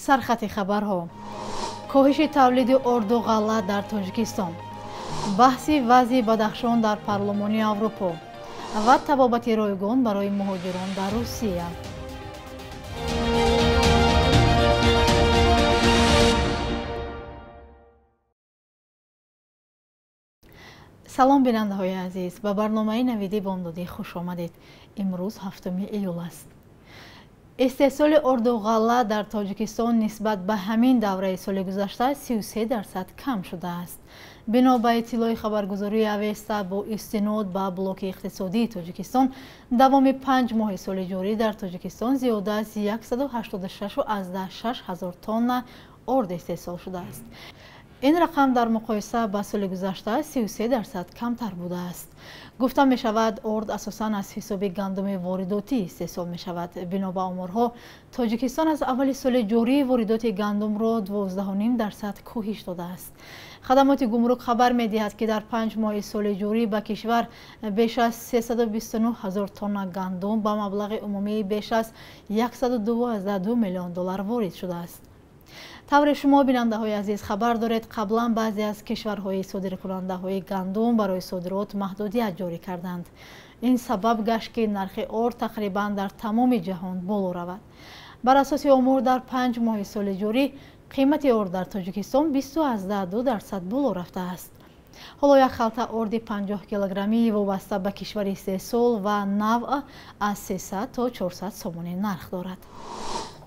سرخط خبرها کاهش تولید ارد و غله در تاجیکستان، بحث وضع بدخشان در پارلمان اروپا و طبابت رایگان برای مهاجران در روسیه. سلام بیننده‌های عزیز، به برنامه نویدی بامدادی خوش آمدید. امروز 7 ایول است. استحصال ارد و غله در تاجیکستان نسبت به همین دوره سال گذشته 33% کم شده است. بنا به اطلاع خبرگزاری اوستا با استناد به بلوک اقتصادی تاجیکستان، دوام 5 ماه سال جاری در تاجیکستان زیاده از 186,000 تن ارد استحصال شده است. این رقم در مقایسه با سال گذشته 33% کمتر بوده است. گفته می شود ارد اساساً از حساب گندم وارداتی استحصال می شود. بنا به آمارها تاجیکستان از اول سال جاری واردات گندم را 12.5% کاهش داده است. خدمات گمرک خبر می دهد که در 5 ماه سال جاری به کشور بیش از 329,000 تن گندم با مبلغ عمومی بیش از 112 میلیون دلار وارد شده است. طور شما بیننده های عزیز خبر دارید قبلا بعضی از کشورهای صادرکننده های گندم برای صادرات محدودیت جاری کردند. این سبب گشت که نرخ ارد تقریبا در تمام جهان بالا رود. بر اساس امور در 5 ماه سال جاری قیمت ارد در تاجیکستان 20.2% بالا رفته است. حالا یک خلطه ارد 50 کیلوگرمی وابسته به کشور استحصال و نوع از 300 تا 400 سومانی نرخ دارد.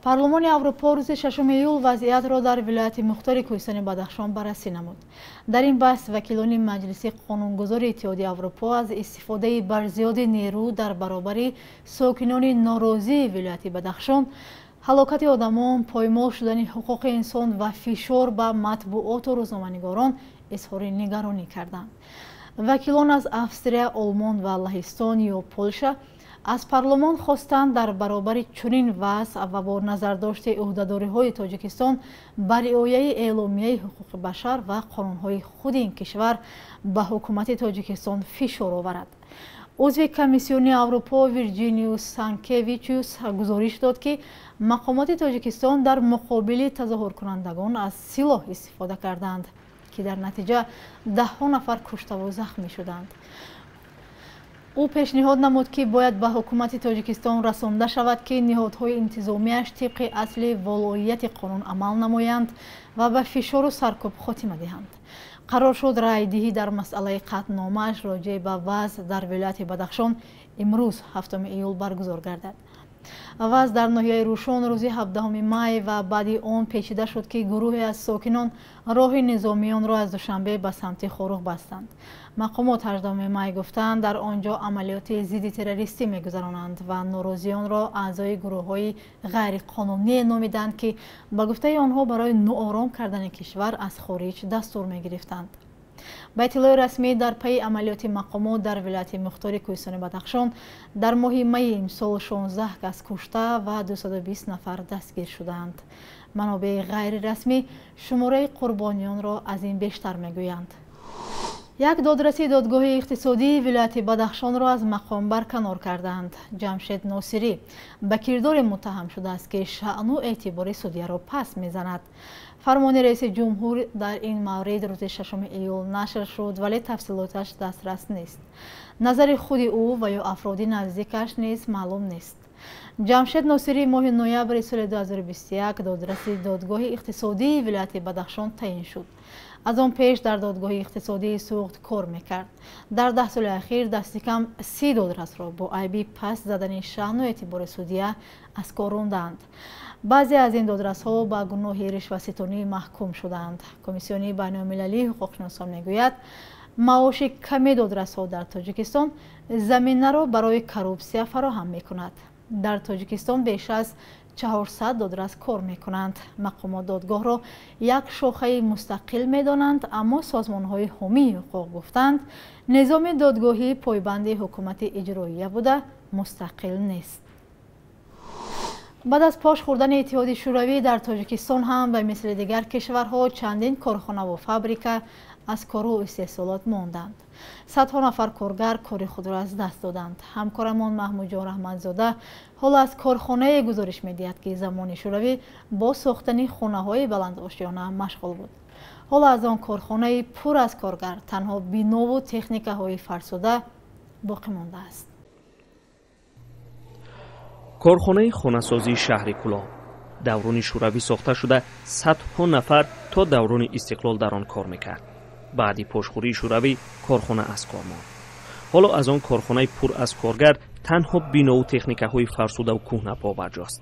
پارلمان اروپا روز 6 ایول وضعیت را در ولایت مختار کوهستان بدخشان بررسی نمود. در این بحث وکیلان مجلس قانونگذار اتحادیه اروپا از استفاده برزیاد نیرو در برابر ساکنان ناراضی ولایت بدخشان، هلاکت آدمان، پایمال شدن حقوق انسان و فشار به مطبوعات و روزنامه‌نگاران اظهار نگرانی کردند. وکیلان از استریا، آلمان و لهستان یا پولشا از پارلمان خواستند در برابر چنین وضع و با نظرداشت عهدهداری‌های تاجیکستان بر رعایت اعلامیه حقوق بشر و قانون‌های خود این کشور به حکومت تاجیکستان فشار آورد. عضو کمیسیون اروپا ویرجینیوس سانکیویچوس گزارش داد که مقامات تاجیکستان در مقابل تظاهر کنندگان از سلاح استفاده کردند که در نتیجه 10 نفر کشته و زخمی شدند. او پیشنهاد نمود که باید به حکومت تاجیکستان رسانده شود که نهادهای انتظامیش طبق اصل ولایت قانون عمل نمایند و به فشار و سرکوب خاتمه دهند. قرار شد رای دهی در مسئله قطعنامه‌اش راجع به وضع در ولایت بدخشان امروز 7 ایول برگزار گردد. وضع در ناحیه روشن روز 17 می و بعد آن پیچیده شد که گروهی از ساکنان راه نظامیان را از دوشنبه به سمت خاروخ بستند. مقامات 18 می گفتند در آنجا عملیات ضد تروریستی می‌گذرانند و ناراضیان را اعضای گروه‌های غیر قانونی نامیدند که به گفته آنها برای ناآرام کردن کشور از خارج دستور می‌گرفتند. با اطلاع رسمی در پی عملیات مقامات در ولایت مختار کوهستان بدخشان در ماه می امسال 16 کس کشته و 220 نفر دستگیر شدند. منابع غیر رسمی شماره قربانیان را از این بیشتر میگویند. یک دادرسی دادگاه اقتصادی ولایت بدخشان را از مقام برکنار کردند. جمشید ناصری به کردار متهم شده است که شأن و اعتبار سودیه را پس میزند. فرمان رئیس جمهور در این مورد روز 6 ایول نشر شد ولی تفصیلاتش دسترس نیست. نظر خود او و یا افراد نزدیکش نیز معلوم نیست. جمشید ناصری ماه نوامبر سال 2021 دادرسی دادگاه اقتصادی ولایت بدخشان تعیین شد. از آن پیش در دادگاه اقتصادی سوخت کار میکرد. در 10 سال اخیر دست کم 30 دادرس را با عیب پس زدن شأن و اعتبار سودیه از کار راندند. بعضی از این دادرس ها با گناه رشوه‌ستانی محکوم شدند. کمیسیون بین‌المللی حقوق‌شناسان میگوید معاش کمی دادرس ها در تاجیکستان زمینه را برای کروپسیا فراهم میکند. در تاجیکستان بیش از 400 دادرس کار میکنند. مقامات دادگاه را یک شاخه مستقل میدانند، اما سازمان های حامی حقوق گفتند نظام دادگاهی پایبند حکومت اجراییه بوده، مستقل نیست. بعد از پاش خوردن اتحاد شوروی در تاجیکستان هم به مثل دیگر کشورها چندین کارخانه و فابریکه از کار و استحصالات ماندند. صدها نفر کارگر کار خود را از دست دادند. همکارمان محمود جان رحمتزاده حال از کارخانه گزارش می‌دهد که زمانی شوروی با ساختن خانه‌های بلند آشیانه مشغول بود. حالا از آن کارخانه پر از کارگر تنها بینا و تکنیک‌های فرسوده باقی مانده است. کارخانه خانه‌سازی شهر کلاه دوران شوروی ساخته شده صدها نفر تا دوران استقلال در آن کار میکرد. بعدی پشتخوری شوروی کارخانه از کار ماند. حالا از آن کارخانه پر از کارگر تنها بینا و تکنیک‌های فرسوده و کهنه پابرجاست.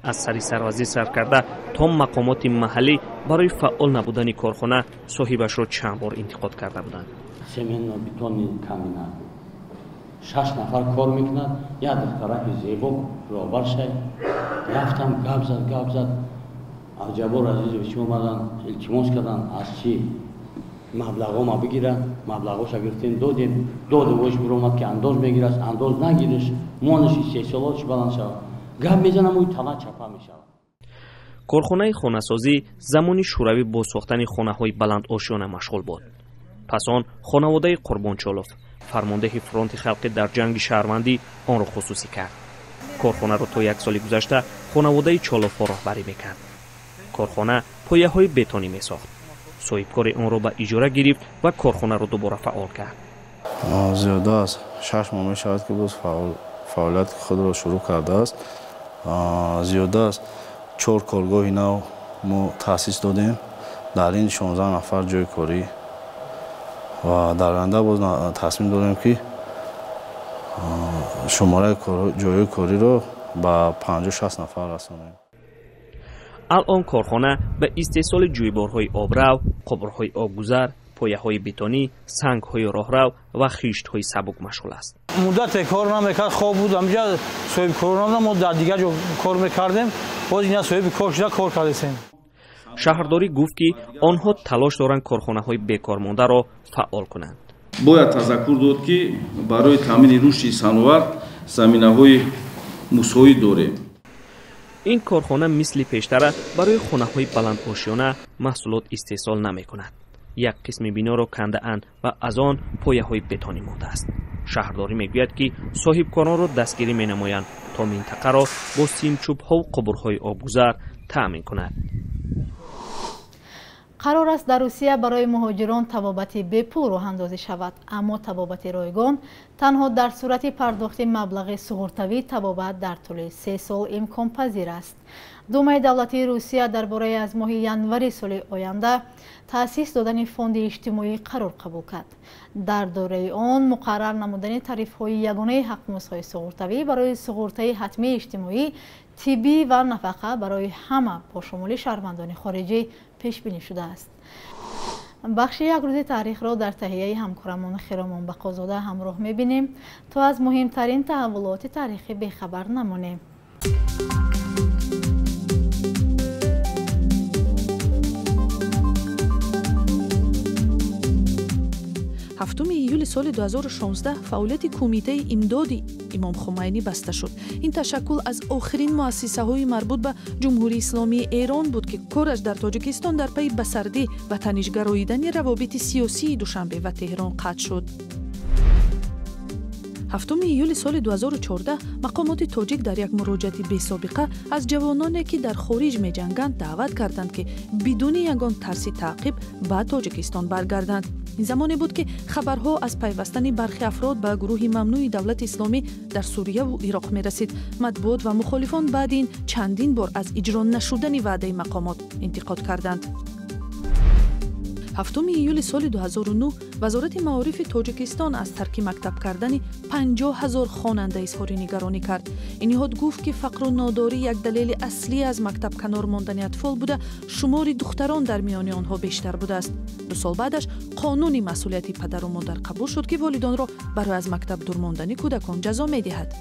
از سر سروازی سرکرده تا مقامات محلی برای فعال نبودن کارخانه صاحبش را چند بار انتقاد کرده بودند. سمنت و بتون کامبینات 6 نفر کار میکنند. یک دخترک زیبا رابر شد. رفتم گپ زد. از جبار عزیز چی اومدن التماس کردن از چی مبلغا ما بگیرن. مبلغاش گرفتیم دادیم. وش برآمد که انداز میگیرد. انداز نگیرش مونش استحصالاتش بلند شد. گپ میزنم و تنها چپا میشود. کارخانه خانه‌سازی زمانی شوروی با ساختن خانه‌های بلند آشیانه مشغول بود. پس آن خانواده قربانچالوف فرمانده فرانت خلقی در جنگ شهروندی آن را خصوصی کرد. کارخانه را تا یک سال گذشته خانواده چالوف راهبری میکرد. کارخانه پایه‌های بتونی میساخت. صاحبکار آن را به اجاره گرفت و کارخانه را دوباره فعال کرد. زیاده است 6 ماه میشود که باز فعالیت خود را شروع کرده است. زیاده است 4 کارگاه نو ما تأسیس دادیم. در این 16 نفر جای کاری و در آینده باز تصمیم داریم که شماره جای کاری را به 50-60 نفر رسانیم. الان کارخانه به استحصال جویبارهای آبرو، قبرهای آبگذر، پایه‌های بتونی، سنگ‌های راهرو و خیشت‌های سبک مشغول است. مدت کار نمیکرد خواب بود. همینجا صاحب کار ما در دیگر جا کار میکردیم. باز اینا صاحب کار شده کار کردیم. شهرداری گفت که آنها تلاش دارند کارخانه‌های بیکار مانده را فعال کنند. باید تذکر داد که برای تامین رشد صنعت زمینه‌های مساعد داریم. این کارخانه مثل پیشتر برای خانه‌های بلند آشیانه محصولات استحصال نمی‌کند. یک قسم بینا را کنده اند و از آن پایه‌های بتونی مانده است. شهرداری میگوید که صاحبکاران را دستگیری می‌نمایند تا منطقه را با سیمچوب‌ها و قبرهای آبگذر تأمین کند. قرار است در روسیه برای مهاجران تبابت بپول راه اندازی شود، اما تبابت رایگان تنها در صورت پرداخت مبلغ سقورتوی تبابت در طول 3 سال امکان پذیر است. دومای دولتی روسیه درباره از ماه ینوری سال آینده تأسیس دادن فوند اجتماعی قرار قبول کرد. در دوره آن مقرر نمودن تعریف‌های یگانه حق‌مزدهای سقورتوی برای سقورت‌های حتمی اجتماعی، طبی و نفقه برای همه با شمول شهروندان خارجی پیش بینی شده است. بخش یک روز تاریخ را در تهیه همکارمان خیرامان بقازاده همراه می‌بینیم تا از مهمترین تحولات تاریخی بیخبر نمانیم. 7 ایول سال 2016 فعالیت کمیته امداد امام خمینی بسته شد. این تشکل از آخرین مؤسسه‌های مربوط به جمهوری اسلامی ایران بود که کارش در تاجیکستان در پی بسردی و تنش‌گراییدن روابط سیاسی دوشنبه و تهران قطع شد. 7 ایول سال 2014 مقامات تاجیک در یک مراجعه بی‌سابقه از جوانانی که در خارج می‌جنگند دعوت کردند که بدون یگان ترس تعقیب به تاجیکستان برگردند. این زمانی بود که خبرها از پیوستن برخی افراد به گروه ممنوع دولت اسلامی در سوریه و عراق می رسید. مطبوعات و مخالفان بعد این چندین بار از اجرا نشدن وعده مقامات انتقاد کردند. 7 ایول سال 2009 وزارت معارف تاجیکستان از ترک مکتب کردن 50,000 خواننده اظهار نگرانی کرد. این نهاد گفت که فقر و ناداری یک دلیل اصلی از مکتب کنار ماندن اطفال بوده، شمار دختران در میان آنها بیشتر بوده است. 2 سال بعدش قانون مسئولیت پدر و مادر قبول شد که والدان را برای از مکتب دور ماندن کودکان جزا می‌دهد.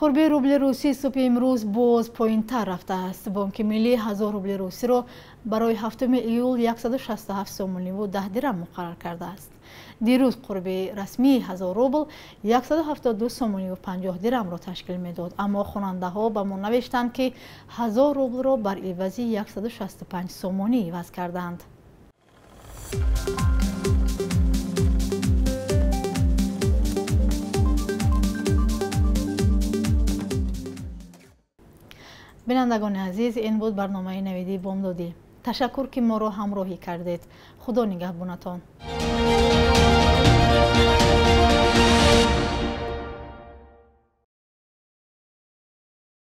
قرب روبل روسی صبح امروز باز پایین‌تر رفته است. بانک ملی 1000 روبل روسی را برای 7 ایول 167 سومانی و 10 درم مقرر کرده است. دیروز قرب رسمی 1000 روبل 172 سومانی و 50 درم را تشکیل میداد، اما خواننده ها به ما نوشتند که 1000 روبل را بر عوض 165 سومانی عوض کردند. بینندگان عزیز، این بود برنامه نویدی بامدادی. تشکر که ما رو همراهی کردید. خدا نگهبانتان.